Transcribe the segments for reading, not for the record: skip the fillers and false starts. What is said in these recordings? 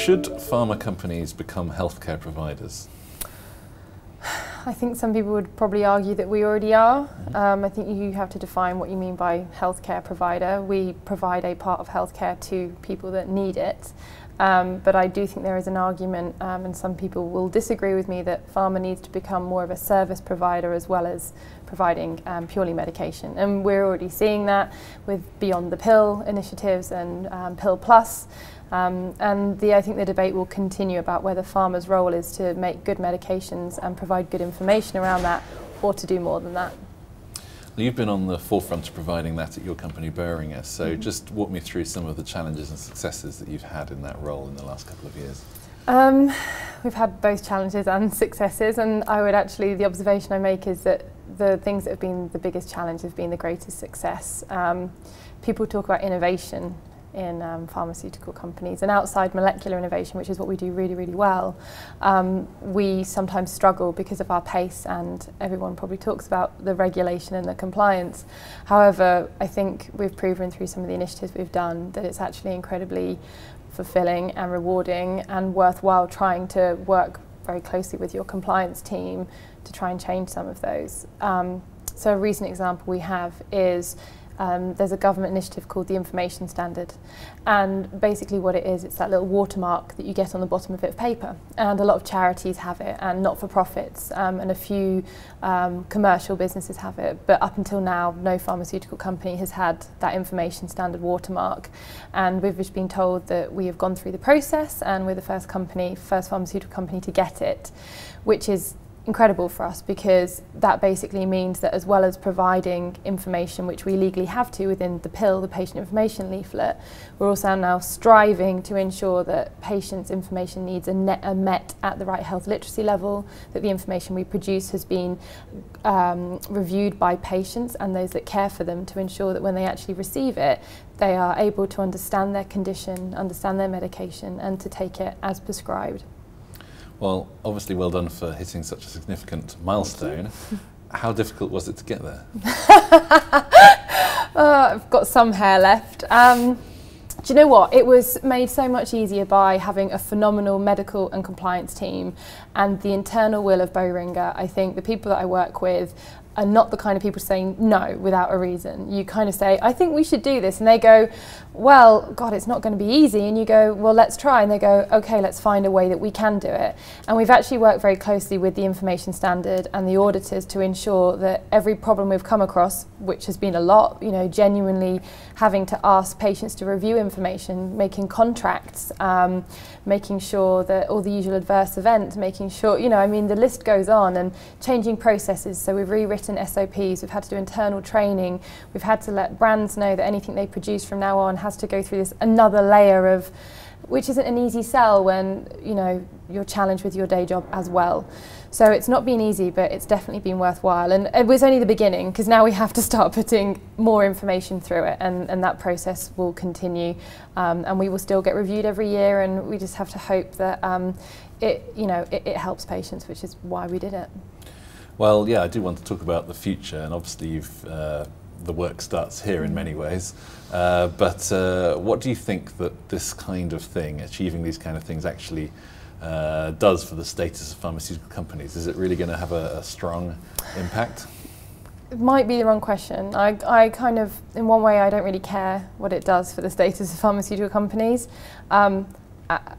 Should pharma companies become healthcare providers? I think some people would probably argue that we already are. I think you have to define what you mean by healthcare provider. We provide a part of healthcare to people that need it. But I do think there is an argument, and some people will disagree with me, that pharma needs to become more of a service provider as well as providing purely medication. And we're already seeing that with Beyond the Pill initiatives and Pill Plus. I think the debate will continue about whether pharma's role is to make good medications and provide good information around that, or to do more than that. Well, you've been on the forefront of providing that at your company, Boehringer, so just walk me through some of the challenges and successes that you've had in that role in the last couple of years. We've had both challenges and successes, and I would actually, the observation I make is that the things that have been the biggest challenge have been the greatest success. People talk about innovation in pharmaceutical companies, and outside molecular innovation, which is what we do really, really well, we sometimes struggle because of our pace, and everyone probably talks about the regulation and the compliance. However, I think we've proven through some of the initiatives we've done that it's actually incredibly fulfilling and rewarding and worthwhile trying to work very closely with your compliance team to try and change some of those. So a recent example we have is there's a government initiative called the Information Standard, and basically what it is, it's that little watermark that you get on the bottom of a bit of paper, and a lot of charities have it, and not-for-profits, and a few commercial businesses have it, but up until now no pharmaceutical company has had that Information Standard watermark, and we've just been told that we have gone through the process and we're the first pharmaceutical company to get it, which is incredible for us, because that basically means that as well as providing information which we legally have to within the pill, the patient information leaflet, we're also now striving to ensure that patients' information needs are met at the right health literacy level, that the information we produce has been reviewed by patients and those that care for them, to ensure that when they actually receive it, they are able to understand their condition, understand their medication, and to take it as prescribed. Well, obviously well done for hitting such a significant milestone. How difficult was it to get there? I've got some hair left. Do you know what? It was made so much easier by having a phenomenal medical and compliance team and the internal will of Boehringer. I think the people that I work with are not the kind of people saying no without a reason. You kind of say, I think we should do this, and they go, well, God, it's not going to be easy, and you go, well, let's try, and they go, okay, let's find a way that we can do it. And we've actually worked very closely with the Information Standard and the auditors to ensure that every problem we've come across, which has been a lot, you know, genuinely having to ask patients to review information, making contracts, making sure that all the usual adverse events, making sure, you know, I mean, the list goes on, and changing processes. So we've rewritten SOPs, we've had to do internal training, we've had to let brands know that anything they produce from now on has to go through this another layer of, which isn't an easy sell when, you know, you're challenged with your day job as well. So it's not been easy, but it's definitely been worthwhile, and it was only the beginning, because now we have to start putting more information through it, and that process will continue, and we will still get reviewed every year, and we just have to hope that it helps patients, which is why we did it. Well, yeah, I do want to talk about the future, and obviously the work starts here in many ways, but what do you think that this kind of thing, achieving these kind of things, actually does for the status of pharmaceutical companies? Is it really going to have a strong impact? It might be the wrong question. I kind of, in one way, I don't really care what it does for the status of pharmaceutical companies.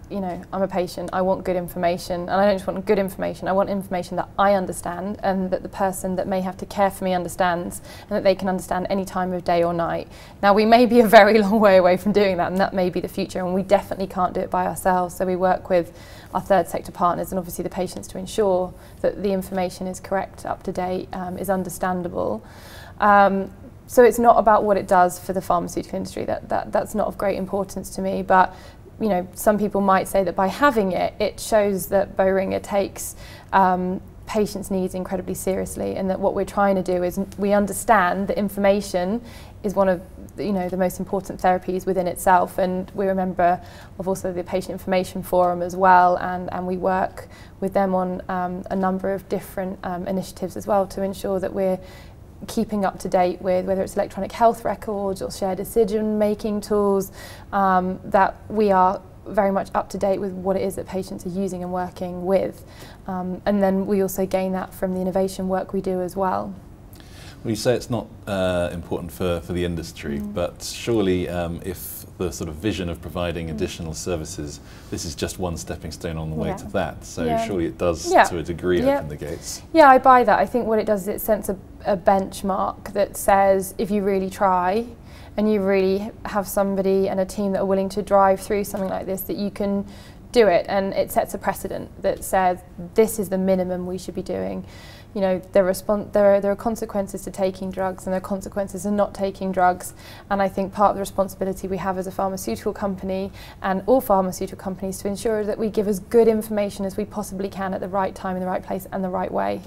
You know, I'm a patient, I want good information, and I don't just want good information, I want information that I understand and that the person that may have to care for me understands, and that they can understand any time of day or night. Now, we may be a very long way away from doing that, and that may be the future, and we definitely can't do it by ourselves, so we work with our third sector partners and obviously the patients to ensure that the information is correct, up to date, is understandable. So it's not about what it does for the pharmaceutical industry, that's not of great importance to me, but you know, some people might say that by having it, it shows that Boehringer takes patients' needs incredibly seriously, and that what we're trying to do is we understand that information is one of the most important therapies within itself, and we're a member of also the Patient Information Forum as well, and we work with them on a number of different initiatives as well to ensure that we're keeping up to date with whether it's electronic health records or shared decision-making tools, that we are very much up to date with what it is that patients are using and working with. And then we also gain that from the innovation work we do as well. Well, you say it's not important for the industry, but surely if the sort of vision of providing additional services, this is just one stepping stone on the way to that. So surely it does, to a degree, open the gates. Yeah, I buy that. I think what it does is it sets a benchmark that says if you really try and you really have somebody and a team that are willing to drive through something like this, that you can do it, and it sets a precedent that says this is the minimum we should be doing. You know, there are consequences to taking drugs and there are consequences to not taking drugs, and I think part of the responsibility we have as a pharmaceutical company and all pharmaceutical companies to ensure that we give as good information as we possibly can at the right time, in the right place and the right way.